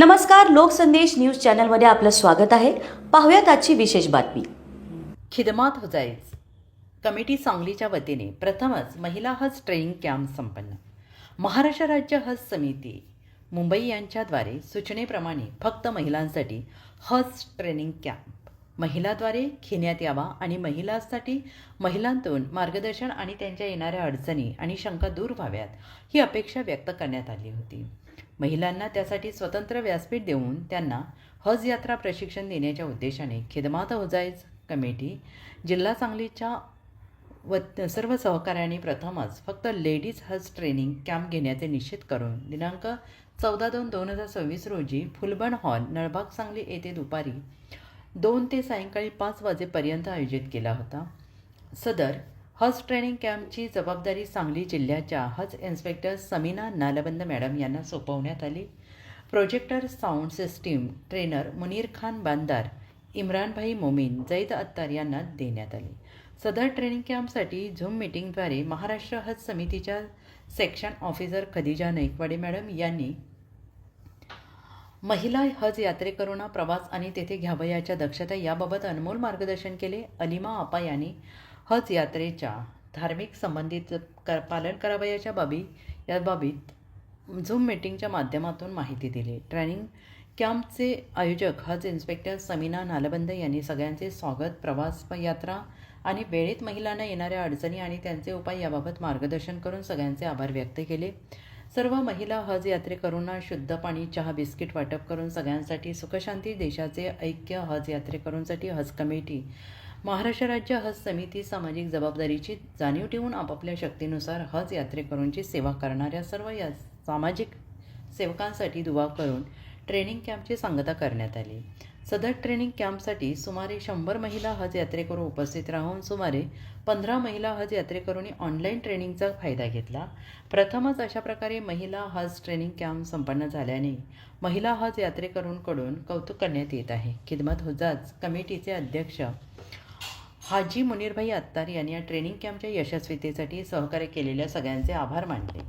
नमस्कार, लोकसंदेश न्यूज चॅनलमध्ये आपलं स्वागत आहे. पाहूयात आजची विशेष बातमी. खिदमत हुजाईज कमिटी सांगलीच्या वतीने प्रथमच महिला हज ट्रेनिंग कॅम्प संपन्न. महाराष्ट्र राज्य हज समिती मुंबई यांच्याद्वारे सूचनेप्रमाणे फक्त महिलांसाठी हज ट्रेनिंग कॅम्प महिलाद्वारे घेण्यात यावा आणि महिलांतून मार्गदर्शन आणि त्यांच्या येणाऱ्या अडचणी आणि शंका दूर व्हाव्यात ही अपेक्षा व्यक्त करण्यात आली होती. महिलांना त्यासाठी स्वतंत्र व्यासपीठ देऊन त्यांना हज यात्रा प्रशिक्षण देण्याच्या उद्देशाने खिदमत हुजाईज कमिटी जिल्हा सांगलीच्या सर्व सहकार्यांनी प्रथमच फक्त लेडीज हज ट्रेनिंग कॅम्प घेण्याचे निश्चित करून दिनांक 14/2/2026 रोजी फुलबन हॉल, नळबाग, सांगली येथे दुपारी 2 ते सायंकाळी 5 वाजेपर्यंत आयोजित केला होता. सदर हज ट्रेनिंग कॅम्पची जबाबदारी सांगली जिल्ह्याच्या हज इन्स्पेक्टर समीना नालबंद मॅडम यांना सोपवण्यात आली. Projector sound system trainer Munir Khan Bandar, Imranbhai Momin, Zaid Attar यांना देण्यात आली. सदर ट्रेनिंग कॅम्पसाठी झूम मीटिंगद्वारे महाराष्ट्र हज समितीच्या section officer Khadija Naikwade madam यांनी महिला हज यात्रेकरूंना प्रवास आणि तेथे घ्यावयाच्या दक्षता याबाबत अनमोल मार्गदर्शन केले. अलिमा आपा यांनी हज यात्रेच्या धार्मिक संबंधित पालन करावयाच्या बाबीत झूम मीटिंगच्या माध्यमातून माहिती दिली. ट्रेनिंग कॅम्पचे आयोजक हज इन्स्पेक्टर समीना नालबंद यांनी सगळ्यांचे स्वागत, प्रवास, यात्रा आणि वेळेत महिलांना येणाऱ्या अडचणी आणि त्यांचे उपाय याबाबत मार्गदर्शन करून सगळ्यांचे आभार व्यक्त केले. सर्व महिला हज यात्रेकरूंना शुद्ध पाणी, चहा, बिस्किट वाटप करून सगळ्यांसाठी सुखशांती, देशाचे ऐक्य, हज यात्रेकरूंसाठी हज कमिटी, महाराष्ट्र राज्य हज समिती सामाजिक जबाबदारीची जाणीव ठेवून आपापल्या शक्तीनुसार हज यात्रेकरूंची सेवा करणाऱ्या सर्व या सामाजिक सेवकांसाठी दुवा करून ट्रेनिंग कॅम्पची सांगता करण्यात आली. सदर ट्रेनिंग कॅम्पसाठी सुमारे 100 महिला हज यात्रेकरू उपस्थित राहून सुमारे 15 महिला हज यात्रेकरूंनी ऑनलाईन ट्रेनिंगचा फायदा घेतला. प्रथमच अशा प्रकारे महिला हज ट्रेनिंग कॅम्प संपन्न झाल्याने महिला हज यात्रेकरूंकडून कौतुक करण्यात येत आहे. खिदमत हुजाज कमिटीचे अध्यक्ष हाजी मुनीरभाई अत्तार यांनी या ट्रेनिंग कॅम्पच्या यशस्वीतेसाठी सहकार्य केलेल्या सगळ्यांचे आभार मानले.